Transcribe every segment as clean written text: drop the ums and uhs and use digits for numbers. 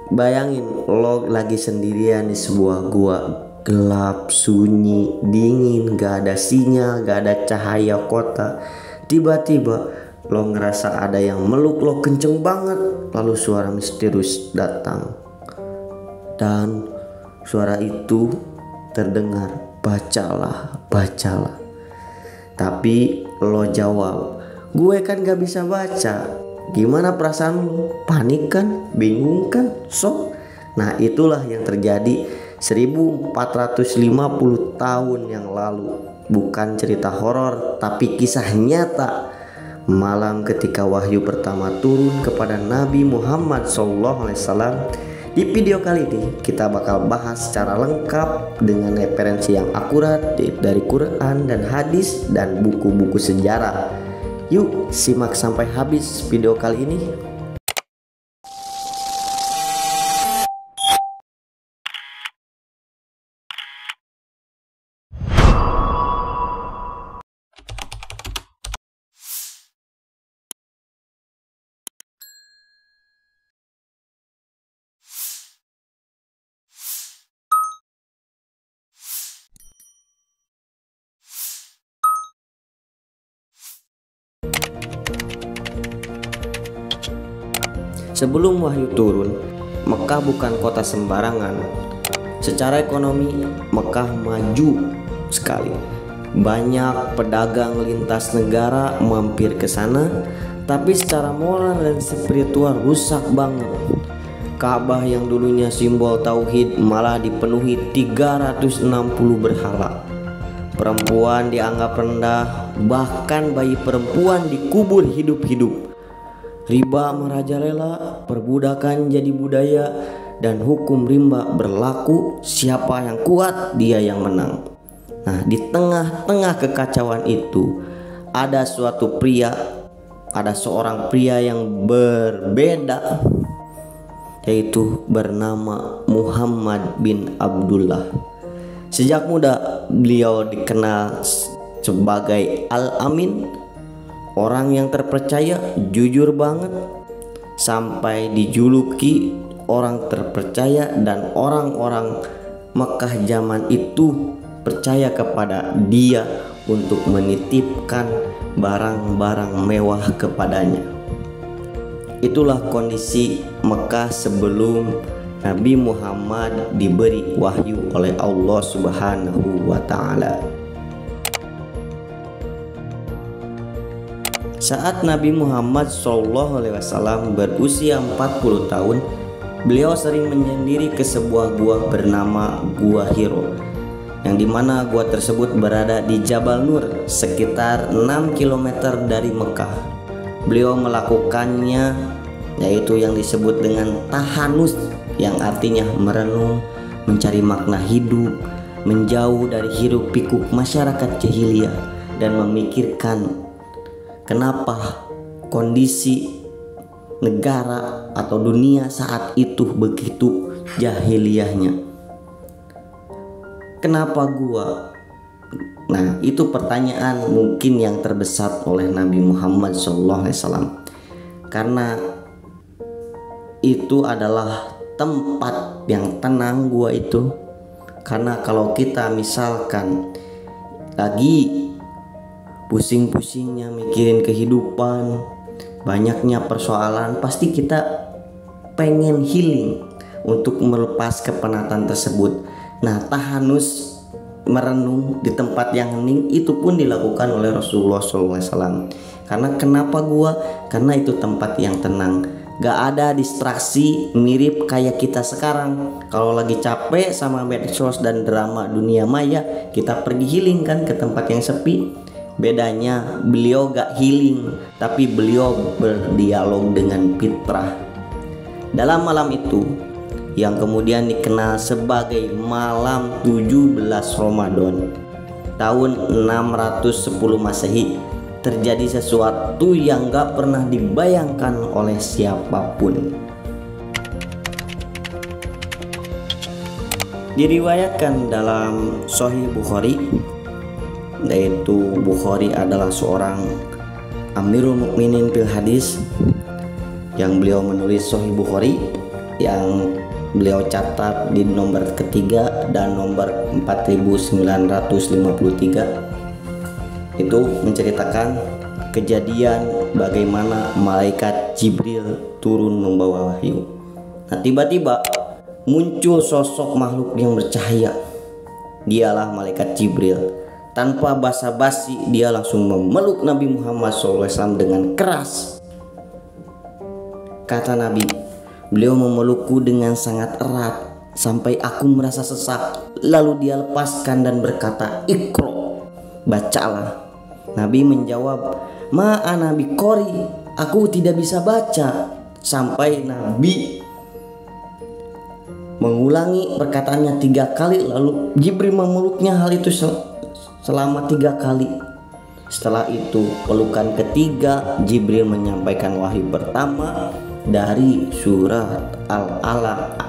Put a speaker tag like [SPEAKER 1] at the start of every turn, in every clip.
[SPEAKER 1] Bayangin lo lagi sendirian di sebuah gua, gelap, sunyi, dingin, gak ada sinyal, gak ada cahaya kota. Tiba-tiba lo ngerasa ada yang meluk lo kenceng banget. Lalu suara misterius datang, dan suara itu terdengar, bacalah, bacalah. Tapi lo jawab, gue kan gak bisa baca. Gimana perasaan lo? Panik kan? Bingung kan? Nah itulah yang terjadi 1450 tahun yang lalu. Bukan cerita horor, tapi kisah nyata. Malam ketika wahyu pertama turun kepada Nabi Muhammad SAW. Di video kali ini kita bakal bahas secara lengkap dengan referensi yang akurat dari Quran dan hadis dan buku-buku sejarah. Yuk simak sampai habis video kali ini. Sebelum wahyu turun, Mekah bukan kota sembarangan. Secara ekonomi, Mekah maju sekali. Banyak pedagang lintas negara mampir ke sana, tapi secara moral dan spiritual rusak banget. Ka'bah yang dulunya simbol tauhid malah dipenuhi 360 berhala. Perempuan dianggap rendah, bahkan bayi perempuan dikubur hidup-hidup. Riba merajalela, perbudakan jadi budaya, dan hukum rimba berlaku. Siapa yang kuat, dia yang menang. Nah, di tengah-tengah kekacauan itu ada seorang pria yang berbeda, yaitu bernama Muhammad bin Abdullah. Sejak muda beliau dikenal sebagai Al-Amin, orang yang terpercaya, jujur banget, sampai dijuluki orang terpercaya, dan orang-orang Mekah zaman itu percaya kepada dia untuk menitipkan barang-barang mewah kepadanya. Itulah kondisi Mekah sebelum Nabi Muhammad diberi wahyu oleh Allah Subhanahu wa Ta'ala. Saat Nabi Muhammad SAW berusia 40 tahun, beliau sering menyendiri ke sebuah gua bernama Gua Hiro, yang dimana gua tersebut berada di Jabal Nur, sekitar 6 km dari Mekah. Beliau melakukannya yaitu yang disebut dengan tahanus, yang artinya merenung, mencari makna hidup, menjauh dari hiruk pikuk masyarakat jahiliyah, dan memikirkan kenapa kondisi negara atau dunia saat itu begitu jahiliyahnya. Kenapa gua? Nah, itu pertanyaan mungkin yang terbesar oleh Nabi Muhammad SAW. Karena itu adalah tempat yang tenang gua itu. Karena kalau kita misalkan lagi pusing-pusingnya mikirin kehidupan, banyaknya persoalan, pasti kita pengen healing untuk melepas kepenatan tersebut. Nah, tahanus, merenung di tempat yang hening, itu pun dilakukan oleh Rasulullah SAW. Karena kenapa gua? Karena itu tempat yang tenang, gak ada distraksi, mirip kayak kita sekarang. Kalau lagi capek sama medsos dan drama dunia maya, kita pergi healing kan ke tempat yang sepi. Bedanya beliau gak healing, tapi beliau berdialog dengan fitrah. Dalam malam itu, yang kemudian dikenal sebagai malam 17 Ramadan tahun 610 Masehi, terjadi sesuatu yang gak pernah dibayangkan oleh siapapun. Diriwayatkan dalam Sahih Bukhari, yaitu Bukhari adalah seorang Amirul Mukminin fil hadis, yang beliau menulis Sahih Bukhari. yang beliau catat di nomor ketiga dan nomor 4953 itu menceritakan kejadian bagaimana malaikat Jibril turun membawa wahyu. Nah, tiba-tiba muncul sosok makhluk yang bercahaya. Dialah malaikat Jibril. Tanpa basa-basi dia langsung memeluk Nabi Muhammad SAW dengan keras. Kata Nabi, beliau memelukku dengan sangat erat sampai aku merasa sesak. Lalu dia lepaskan dan berkata, "Iqra, bacalah." Nabi menjawab, "Ma'ana biqori, aku tidak bisa baca." Sampai Nabi mengulangi perkataannya 3 kali, lalu Jibril memeluknya hal itu selama 3 kali. Setelah itu pelukan ketiga, Jibril menyampaikan wahyu pertama dari surat Al-Alaq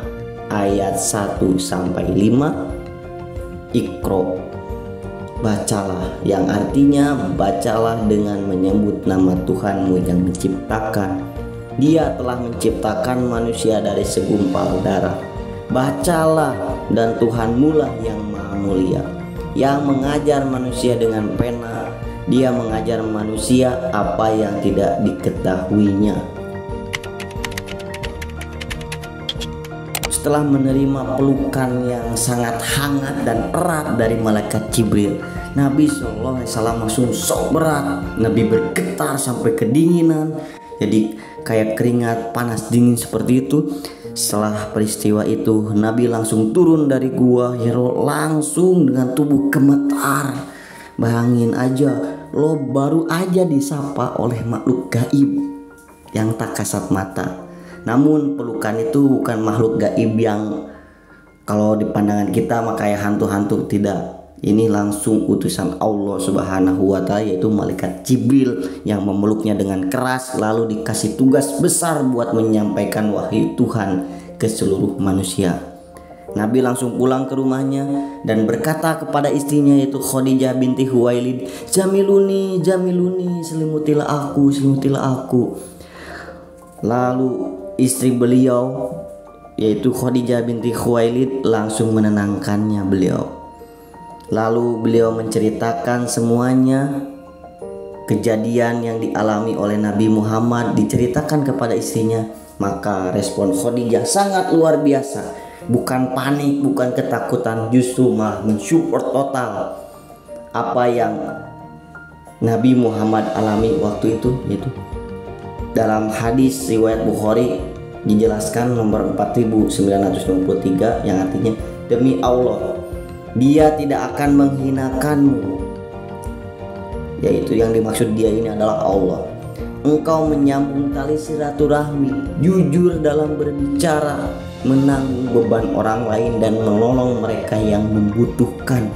[SPEAKER 1] ayat 1 sampai 5. Iqra, bacalah, yang artinya bacalah dengan menyebut nama Tuhanmu yang menciptakan. Dia telah menciptakan manusia dari segumpal darah. Bacalah, dan Tuhanmu lah yang maha mulia, yang mengajar manusia dengan pena. Dia mengajar manusia apa yang tidak diketahuinya. Setelah menerima pelukan yang sangat hangat dan erat dari malaikat Jibril, Nabi SAW langsung sok berat. Nabi bergetar sampai kedinginan, jadi kayak keringat panas dingin seperti itu. Setelah peristiwa itu, Nabi langsung turun dari gua Hiro langsung dengan tubuh gemetar. Bayangin aja, lo baru aja disapa oleh makhluk gaib yang tak kasat mata. Namun pelukan itu bukan makhluk gaib yang kalau di pandangan kita mah kayak hantu-hantu, tidak. Ini langsung utusan Allah Subhanahu wa Ta'ala, yaitu malaikat Jibril yang memeluknya dengan keras, lalu dikasih tugas besar buat menyampaikan wahyu Tuhan ke seluruh manusia. Nabi langsung pulang ke rumahnya dan berkata kepada istrinya, yaitu Khadijah binti Khuwailid, "Jamiluni, jamiluni, selimutilah aku, selimutilah aku." Lalu istri beliau, yaitu Khadijah binti Khuwailid, langsung menenangkannya beliau. Lalu beliau menceritakan semuanya, kejadian yang dialami oleh Nabi Muhammad diceritakan kepada istrinya. Maka respon Khadijah sangat luar biasa. Bukan panik, bukan ketakutan, justru malah mensupport total apa yang Nabi Muhammad alami waktu itu. Yaitu dalam hadis riwayat Bukhari dijelaskan nomor 4953 yang artinya, "Demi Allah, Dia tidak akan menghinakanmu." Yaitu yang dimaksud dia ini adalah Allah. "Engkau menyambung tali silaturahmi, jujur dalam berbicara, menanggung beban orang lain dan menolong mereka yang membutuhkan."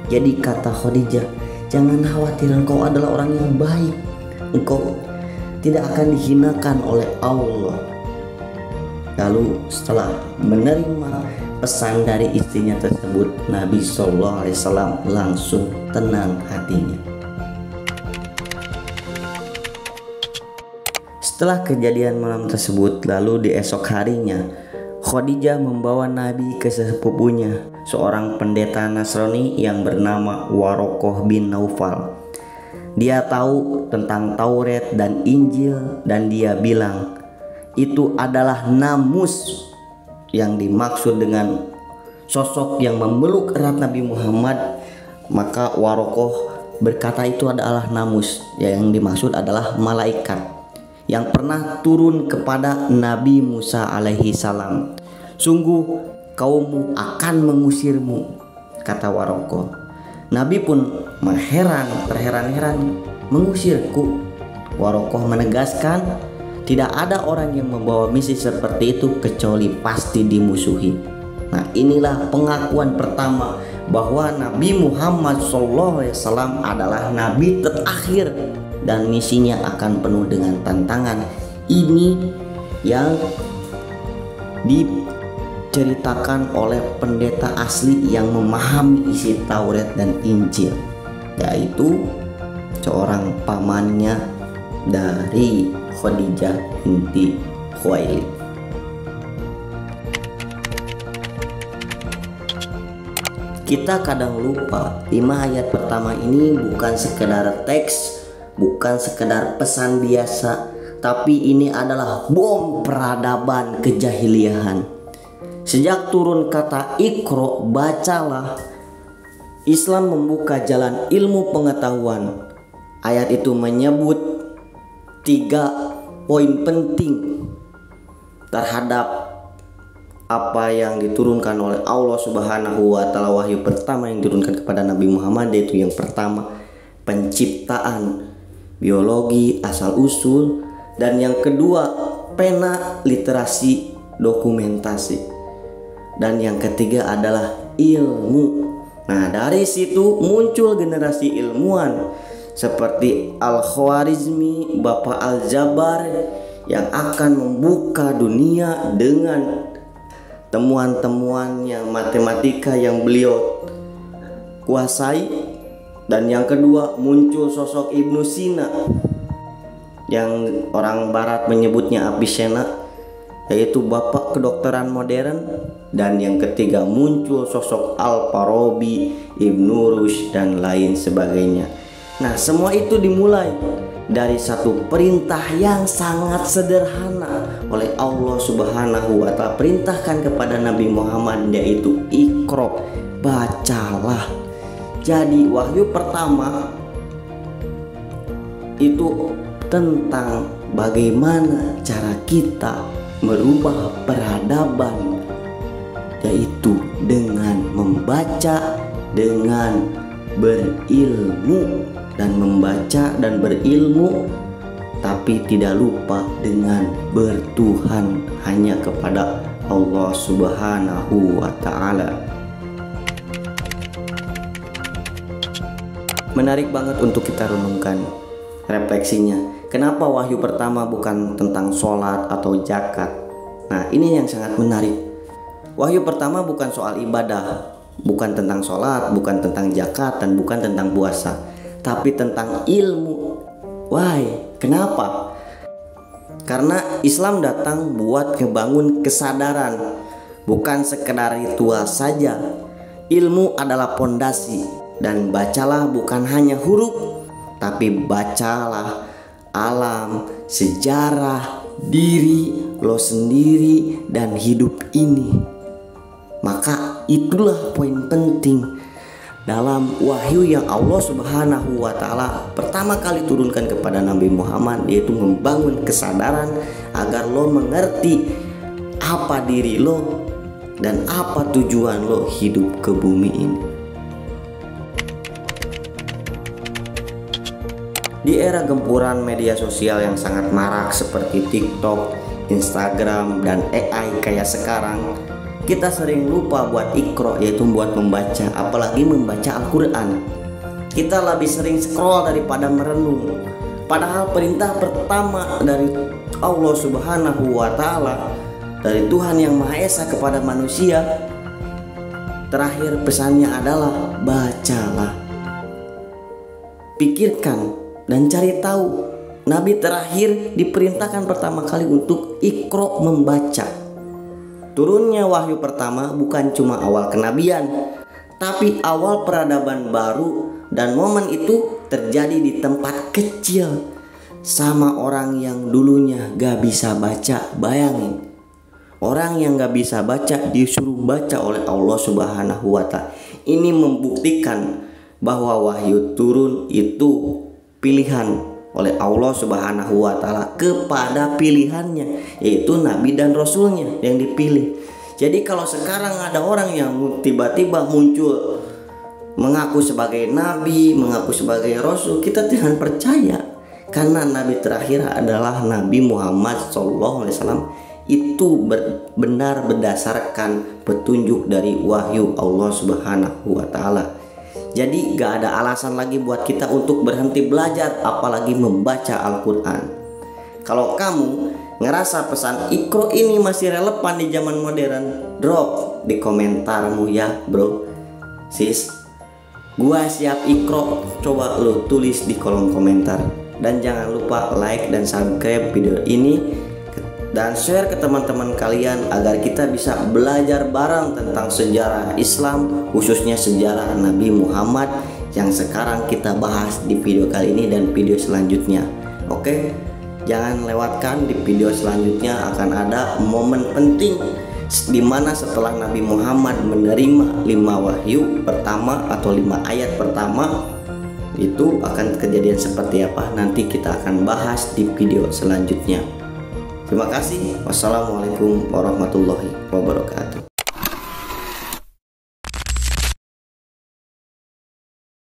[SPEAKER 1] Jadi kata Khadijah, jangan khawatir, engkau adalah orang yang baik. Engkau tidak akan dihinakan oleh Allah. Lalu setelah menerima pesan dari istrinya tersebut, Nabi SAW langsung tenang hatinya. Setelah kejadian malam tersebut, lalu di esok harinya Khadijah membawa Nabi ke sepupunya, seorang pendeta Nasrani yang bernama Warokoh bin Naufal. Dia tahu tentang Taurat dan Injil dan dia bilang itu adalah namus. Yang dimaksud dengan sosok yang memeluk erat Nabi Muhammad. Maka Warokoh berkata itu adalah namus, yang dimaksud adalah malaikat yang pernah turun kepada Nabi Musa alaihi salam. "Sungguh kaummu akan mengusirmu," kata Warokoh. Nabi pun terheran-heran, "Mengusirku?" Warokoh menegaskan, tidak ada orang yang membawa misi seperti itu kecuali pasti dimusuhi. Nah, inilah pengakuan pertama bahwa Nabi Muhammad SAW adalah nabi terakhir dan misinya akan penuh dengan tantangan. Ini yang diceritakan oleh pendeta asli yang memahami isi Taurat dan Injil, yaitu seorang pamannya dari Khadijah binti Khuwailid. Kita kadang lupa 5 ayat pertama ini bukan sekedar teks, bukan sekedar pesan biasa, tapi ini adalah bom peradaban kejahiliahan. Sejak turun kata Iqra, bacalah, Islam membuka jalan ilmu pengetahuan. Ayat itu menyebut 3 poin penting terhadap apa yang diturunkan oleh Allah Subhanahu wa Ta'ala. Wahyu pertama yang diturunkan kepada Nabi Muhammad, yaitu yang pertama penciptaan, biologi asal usul, dan yang kedua pena, literasi, dokumentasi, dan yang ketiga adalah ilmu. Nah, dari situ muncul generasi ilmuwan seperti Al-Khwarizmi, Bapak Al-Jabar, yang akan membuka dunia dengan temuan-temuannya matematika yang beliau kuasai. Dan yang kedua muncul sosok Ibnu Sina yang orang barat menyebutnya Avicenna, yaitu bapak kedokteran modern. Dan yang ketiga muncul sosok Al-Farabi, Ibnu Rushd, dan lain sebagainya. Nah, semua itu dimulai dari satu perintah yang sangat sederhana oleh Allah Subhanahu wa Ta'ala, perintahkan kepada Nabi Muhammad, yaitu Iqra, bacalah. Jadi wahyu pertama itu tentang bagaimana cara kita merubah peradaban, yaitu dengan membaca, dengan berilmu, dan membaca dan berilmu, tapi tidak lupa dengan bertuhan hanya kepada Allah Subhanahu wa Ta'ala. Menarik banget untuk kita renungkan refleksinya. Kenapa wahyu pertama bukan tentang sholat atau zakat? Nah, ini yang sangat menarik. Wahyu pertama bukan soal ibadah, bukan tentang sholat, bukan tentang zakat, dan bukan tentang puasa, tapi tentang ilmu. Why? Kenapa? Karena Islam datang buat ngebangun kesadaran, bukan sekedar ritual saja. Ilmu adalah pondasi, dan bacalah bukan hanya huruf, tapi bacalah alam, sejarah, diri lo sendiri, dan hidup ini. Maka itulah poin penting dalam wahyu yang Allah Subhanahu wa Ta'ala pertama kali turunkan kepada Nabi Muhammad, yaitu membangun kesadaran agar lo mengerti apa diri lo dan apa tujuan lo hidup ke bumi ini. Di era gempuran media sosial yang sangat marak seperti TikTok, Instagram, dan AI kayak sekarang, kita sering lupa buat Iqra, yaitu buat membaca, apalagi membaca Al-Quran. Kita lebih sering scroll daripada merenung. Padahal perintah pertama dari Allah Subhanahu wa Ta'ala, dari Tuhan yang Maha Esa kepada manusia, terakhir pesannya adalah bacalah. Pikirkan dan cari tahu. Nabi terakhir diperintahkan pertama kali untuk Iqra, membaca. Turunnya wahyu pertama bukan cuma awal kenabian, tapi awal peradaban baru. Dan momen itu terjadi di tempat kecil, sama orang yang dulunya gak bisa baca. Bayangin, orang yang gak bisa baca disuruh baca oleh Allah Subhanahu wa Ta'ala. Ini membuktikan bahwa wahyu turun itu pilihan oleh Allah Subhanahu wa Ta'ala kepada pilihannya, yaitu Nabi dan Rasulnya yang dipilih. Jadi kalau sekarang ada orang yang tiba-tiba muncul mengaku sebagai Nabi, mengaku sebagai Rasul, kita jangan percaya. Karena Nabi terakhir adalah Nabi Muhammad SAW. Itu benar berdasarkan petunjuk dari wahyu Allah Subhanahu wa Ta'ala. Jadi gak ada alasan lagi buat kita untuk berhenti belajar, apalagi membaca Al-Quran. Kalau kamu ngerasa pesan Iqra ini masih relevan di zaman modern, drop di komentarmu ya bro, sis. Gua siap Iqra, coba lo tulis di kolom komentar. Dan jangan lupa like dan subscribe video ini dan share ke teman-teman kalian agar kita bisa belajar bareng tentang sejarah Islam, khususnya sejarah Nabi Muhammad yang sekarang kita bahas di video kali ini dan video selanjutnya. Oke, jangan lewatkan, di video selanjutnya akan ada momen penting di mana setelah Nabi Muhammad menerima 5 wahyu pertama atau 5 ayat pertama, itu akan kejadian seperti apa, nanti kita akan bahas di video selanjutnya. Terima kasih. Wassalamualaikum warahmatullahi wabarakatuh.